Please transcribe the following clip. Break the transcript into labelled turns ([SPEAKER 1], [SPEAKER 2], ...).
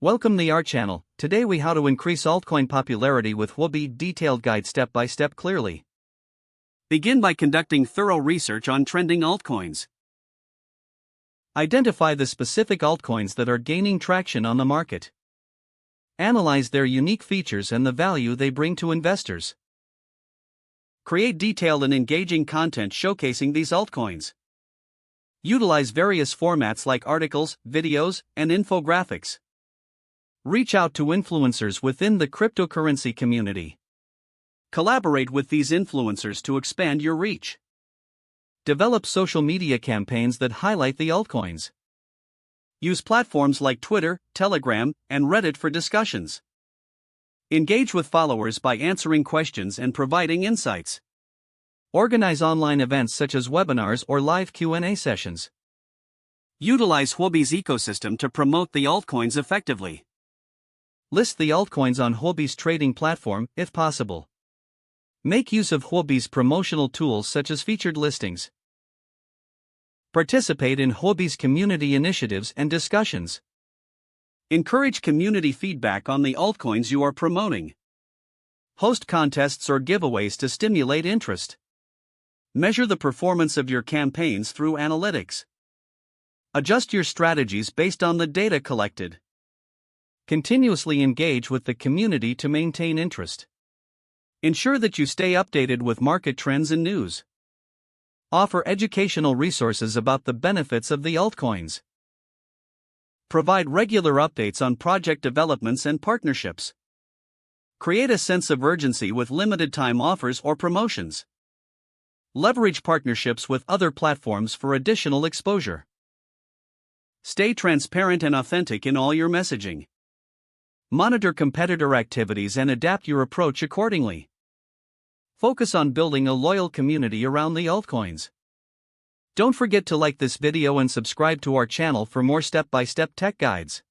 [SPEAKER 1] Welcome to our channel. Today we how to increase altcoin popularity with Huobi detailed guide step by step clearly.
[SPEAKER 2] Begin by conducting thorough research on trending altcoins.
[SPEAKER 1] Identify the specific altcoins that are gaining traction on the market. Analyze their unique features and the value they bring to investors.
[SPEAKER 2] Create detailed and engaging content showcasing these altcoins. Utilize various formats like articles, videos, and infographics.
[SPEAKER 1] Reach out to influencers within the cryptocurrency community.
[SPEAKER 2] Collaborate with these influencers to expand your reach.
[SPEAKER 1] Develop social media campaigns that highlight the altcoins.
[SPEAKER 2] Use platforms like Twitter, Telegram, and Reddit for discussions. Engage with followers by answering questions and providing insights.
[SPEAKER 1] Organize online events such as webinars or live Q&A sessions.
[SPEAKER 2] Utilize Huobi's ecosystem to promote the altcoins effectively.
[SPEAKER 1] List the altcoins on Huobi's trading platform, if possible. Make use of Huobi's promotional tools such as featured listings. Participate in Huobi's community initiatives and discussions.
[SPEAKER 2] Encourage community feedback on the altcoins you are promoting. Host contests or giveaways to stimulate interest. Measure the performance of your campaigns through analytics. Adjust your strategies based on the data collected.
[SPEAKER 1] Continuously engage with the community to maintain interest.
[SPEAKER 2] Ensure that you stay updated with market trends and news.
[SPEAKER 1] Offer educational resources about the benefits of the altcoins.
[SPEAKER 2] Provide regular updates on project developments and partnerships. Create a sense of urgency with limited time offers or promotions. Leverage partnerships with other platforms for additional exposure. Stay transparent and authentic in all your messaging. Monitor competitor activities and adapt your approach accordingly. Focus on building a loyal community around the altcoins.
[SPEAKER 1] Don't forget to like this video and subscribe to our channel for more step-by-step tech guides.